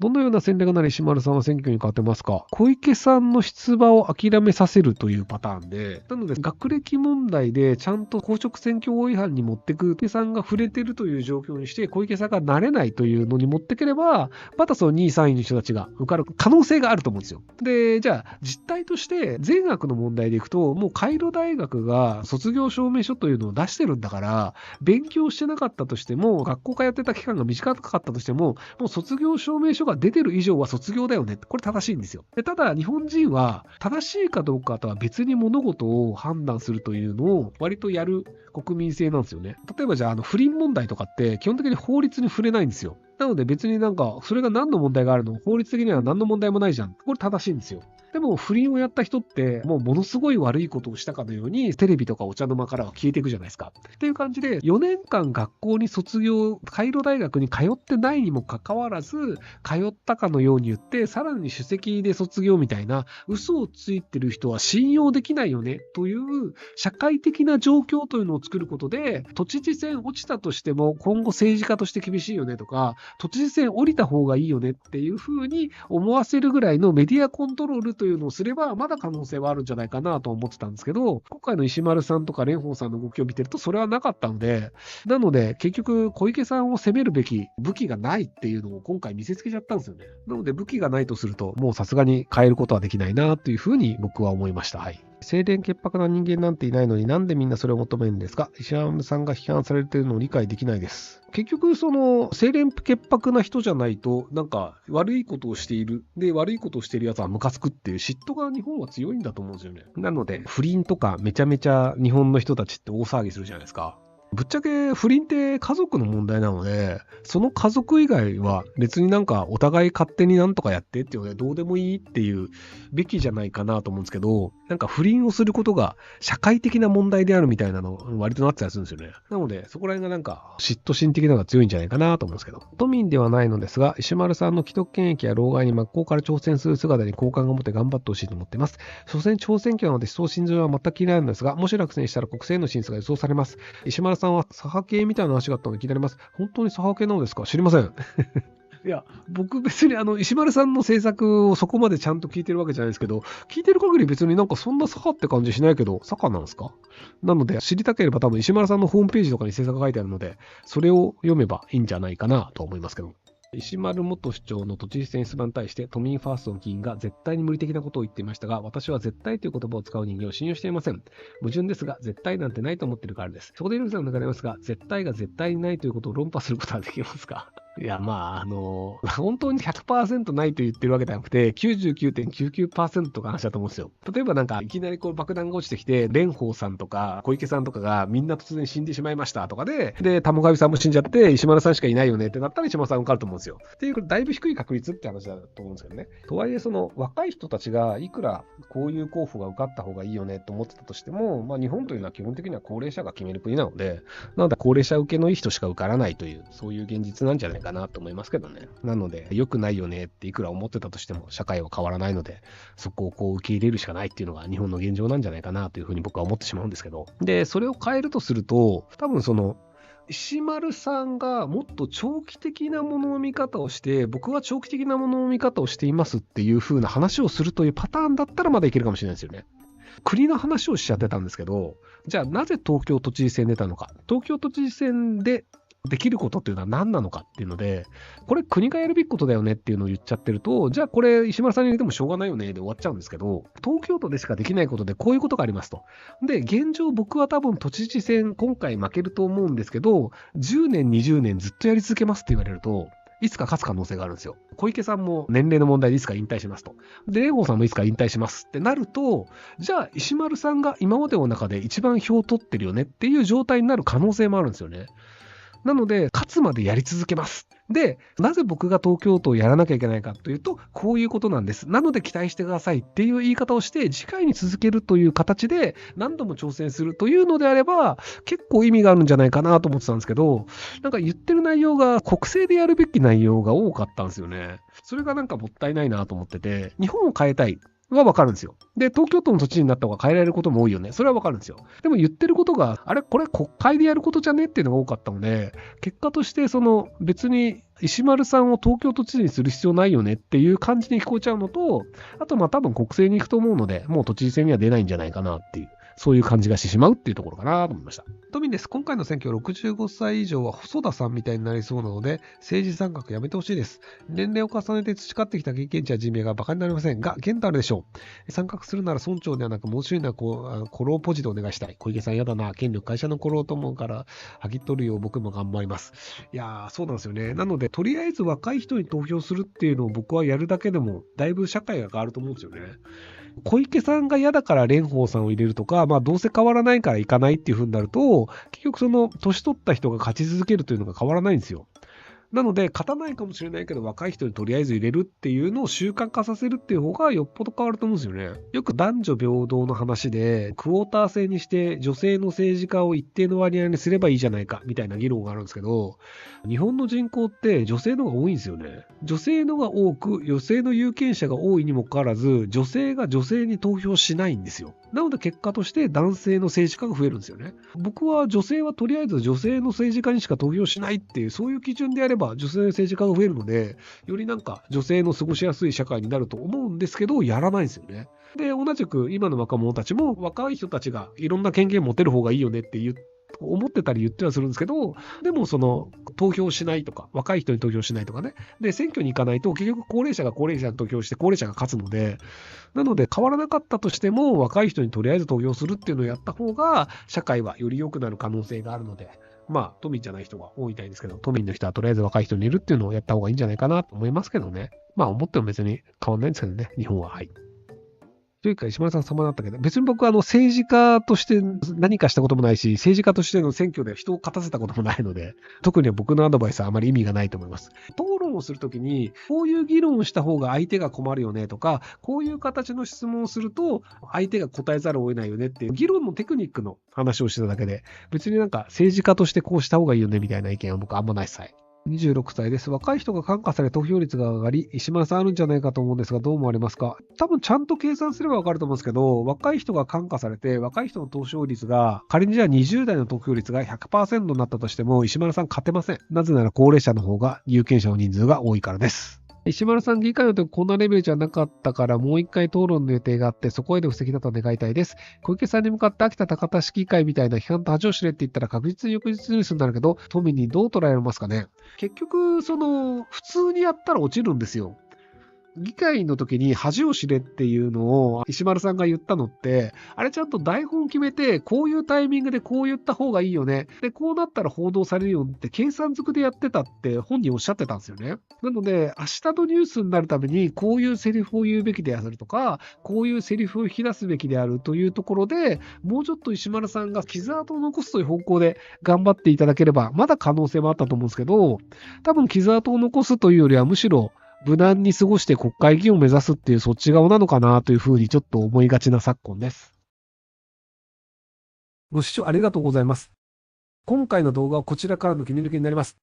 どのような戦略なら石丸さんは選挙に勝てますか？小池さんの出馬を諦めさせるというパターンで、なので学歴問題でちゃんと公職選挙法違反に持ってく、小池さんが触れてるという状況にして、小池さんがなれないというのに持ってければ、またその2位、3位の人たちが受かる可能性があると思うんですよ。で、じゃあ実態として全額の問題でいくと、もうカイロ大学が卒業証明書というのを出してるんだから、勉強してなかったとしても、学校通ってた期間が短かったとしても、もう卒業証明書が出てる以上は卒業だよね。これ正しいんですよ。で、ただ、日本人は正しいかどうかとは別に物事を判断するというのを割とやる国民性なんですよね。例えばじゃあ、不倫問題とかって基本的に法律に触れないんですよ。なので別になんか、それが何の問題があるの？法律的には何の問題もないじゃん。これ正しいんですよ。でも不倫をやった人ってもうものすごい悪いことをしたかのようにテレビとかお茶の間からは消えていくじゃないですか。っていう感じで4年間学校に卒業、カイロ大学に通ってないにもかかわらず通ったかのように言ってさらに首席で卒業みたいな嘘をついてる人は信用できないよねという社会的な状況というのを作ることで都知事選落ちたとしても今後政治家として厳しいよねとか都知事選降りた方がいいよねっていうふうに思わせるぐらいのメディアコントロールというのをすればまだ可能性はあるんじゃないかなと思ってたんですけど、今回の石丸さんとか蓮舫さんの動きを見てるとそれはなかったので、なので結局小池さんを攻めるべき武器がないっていうのを今回見せつけちゃったんですよね。なので武器がないとするともうさすがに変えることはできないなというふうに僕は思いました。はい。清廉潔白な人間なんていないのになんでみんなそれを求めるんですか？石丸さんが批判されているのを理解できないです。結局その清廉潔白な人じゃないとなんか悪いことをしている。で悪いことをしているやつはムカつくっていう嫉妬が日本は強いんだと思うんですよね。なので不倫とかめちゃめちゃ日本の人たちって大騒ぎするじゃないですか。ぶっちゃけ不倫って家族の問題なので、その家族以外は別になんかお互い勝手になんとかやってっていうのでどうでもいいっていうべきじゃないかなと思うんですけど、なんか不倫をすることが社会的な問題であるみたいなの割となってたりするんですよね。なのでそこら辺がなんか嫉妬心的なのが強いんじゃないかなと思うんですけど。都民ではないのですが、石丸さんの既得権益や老害に真っ向から挑戦する姿に好感が持って頑張ってほしいと思っています。所詮挑戦権なので思想心情は全く気になるのですが、もし落選したら国政への進出が予想されます。石丸さんは左派系みたいな話があったので気になります。本当に左派系なのですか？知りません。いや、僕別に石丸さんの政策をそこまでちゃんと聞いてるわけじゃないですけど、聞いてる限り別になんかそんな左派って感じしないけど、左派なんですか？なので知りたければ多分石丸さんのホームページとかに政策が書いてあるので、それを読めばいいんじゃないかなと思いますけど。石丸元市長の都知事選出馬に対して都民ファーストの議員が絶対に無理的なことを言っていましたが、私は絶対という言葉を使う人間を信用していません。矛盾ですが、絶対なんてないと思っているからです。そこでルーさんの流れますが、絶対が絶対にないということを論破することはできますか？いや、本当に 100% ないと言ってるわけじゃなくて、99.99% が話だと思うんですよ。例えばなんか、いきなりこう爆弾が落ちてきて、蓮舫さんとか小池さんとかがみんな突然死んでしまいましたとかで、玉上さんも死んじゃって、石丸さんしかいないよねってなったら石丸さん受かると思うんですよ。っていう、だいぶ低い確率って話だと思うんですけどね。とはいえ、その若い人たちがいくらこういう候補が受かった方がいいよねと思ってたとしても、日本というのは基本的には高齢者が決める国なので、なので高齢者受けのいい人しか受からないという、そういう現実なんじゃないかなと思いますけどね。なので、良くないよねっていくら思ってたとしても、社会は変わらないので、そこをこう受け入れるしかないっていうのが日本の現状なんじゃないかなというふうに僕は思ってしまうんですけど。で、それを変えるとすると、多分石丸さんがもっと長期的なものの見方をして、僕は長期的なものの見方をしていますっていう風な話をするというパターンだったらまだいけるかもしれないですよね。国の話をしちゃってたんですけど、じゃあなぜ東京都知事選出たのか。東京都知事選でできることっていうのは何なのかっていうので、これ国がやるべきことだよねっていうのを言っちゃってると、じゃあこれ石丸さんに入れてもしょうがないよねで終わっちゃうんですけど、東京都でしかできないことでこういうことがありますと。で、現状僕は多分都知事選今回負けると思うんですけど、10年、20年ずっとやり続けますって言われると、いつか勝つ可能性があるんですよ。小池さんも年齢の問題でいつか引退しますと。で、蓮舫さんもいつか引退しますってなると、じゃあ石丸さんが今までの中で一番票を取ってるよねっていう状態になる可能性もあるんですよね。なので、勝つまでやり続けます。で、なぜ僕が東京都をやらなきゃいけないかというと、こういうことなんです。なので期待してくださいっていう言い方をして、次回に続けるという形で何度も挑戦するというのであれば、結構意味があるんじゃないかなと思ってたんですけど、なんか言ってる内容が国政でやるべき内容が多かったんですよね。それがなんかもったいないなと思ってて、日本を変えたい。はわかるんですよ。で、東京都の土地になった方が変えられることも多いよね。それはわかるんですよ。でも言ってることが、あれこれ国会でやることじゃねっていうのが多かったので、結果として別に石丸さんを東京都知事にする必要ないよねっていう感じに聞こえちゃうのと、あと多分国政に行くと思うので、もう都知事選には出ないんじゃないかなっていう。そういう感じがしてしまうっていうところかなと思いました。都民です。今回の選挙65歳以上は細田さんみたいになりそうなので、政治参画やめてほしいです。年齢を重ねて培ってきた経験値や人命が馬鹿になりませんが、現代あるでしょう。参画するなら村長ではなく、面白いな、古老ポジでお願いしたい。小池さん嫌だな、権力会社の古老と思うから、はぎ取るよう僕も頑張ります。いやー、そうなんですよね。なので、とりあえず若い人に投票するっていうのを僕はやるだけでも、だいぶ社会が変わると思うんですよね。小池さんが嫌だから蓮舫さんを入れるとか、どうせ変わらないから行かないっていう風になると、結局年取った人が勝ち続けるというのが変わらないんですよ。なので、勝たないかもしれないけど、若い人にとりあえず入れるっていうのを習慣化させるっていう方がよっぽど変わると思うんですよね。よく男女平等の話で、クォーター制にして女性の政治家を一定の割合にすればいいじゃないか、みたいな議論があるんですけど、日本の人口って女性の方が多いんですよね。女性のが多く、女性の有権者が多いにもかかわらず、女性が女性に投票しないんですよ。なので結果として男性の政治家が増えるんですよね。僕は女性はとりあえず女性の政治家にしか投票しないっていう、そういう基準であれば女性の政治家が増えるので、より女性の過ごしやすい社会になると思うんですけど、やらないんですよね。で、同じく今の若者たちも若い人たちがいろんな権限持てる方がいいよねって思ってたり言ってはするんですけど、でも投票しないとか、若い人に投票しないとかね。で、選挙に行かないと結局高齢者が高齢者に投票して高齢者が勝つので、なので変わらなかったとしても若い人にとりあえず投票するっていうのをやった方が社会はより良くなる可能性があるので、都民じゃない人が多いみたいですけど、都民の人はとりあえず若い人にいるっていうのをやった方がいいんじゃないかなと思いますけどね。思っても別に変わんないんですけどね、日本は。はい。というか、石丸さん様だったけど、別に僕は政治家として何かしたこともないし、政治家としての選挙で人を勝たせたこともないので、特に僕のアドバイスはあまり意味がないと思います。討論をするときに、こういう議論をした方が相手が困るよねとか、こういう形の質問をすると、相手が答えざるを得ないよねっていう、議論のテクニックの話をしてただけで、別に政治家としてこうした方がいいよねみたいな意見は僕あんまないっす。26歳です。若い人が感化され投票率が上がり、石丸さんあるんじゃないかと思うんですが、どう思われますか？多分ちゃんと計算すればわかると思うんですけど、若い人が感化されて、若い人の投票率が、仮にじゃあ20代の投票率が 100% になったとしても、石丸さん勝てません。なぜなら高齢者の方が有権者の人数が多いからです。石丸さん、議会の時こんなレベルじゃなかったから、もう一回討論の予定があって、そこへの布石だと願いたいです。小池さんに向かって秋田高田市議会みたいな批判と恥を知れって言ったら確実に翌日ニュースになるけど、都民にどう捉えられますかね？結局、普通にやったら落ちるんですよ。議会の時に恥を知れっていうのを石丸さんが言ったのって、あれちゃんと台本決めて、こういうタイミングでこう言った方がいいよね。で、こうなったら報道されるよって計算づくでやってたって本人おっしゃってたんですよね。なので、明日のニュースになるために、こういうセリフを言うべきであるとか、こういうセリフを引き出すべきであるというところで、もうちょっと石丸さんが傷跡を残すという方向で頑張っていただければ、まだ可能性もあったと思うんですけど、多分傷跡を残すというよりはむしろ、無難に過ごして国会議員を目指すっていうそっち側なのかなというふうにちょっと思いがちな昨今です。ご視聴ありがとうございます。今回の動画はこちらからの切り抜きになります。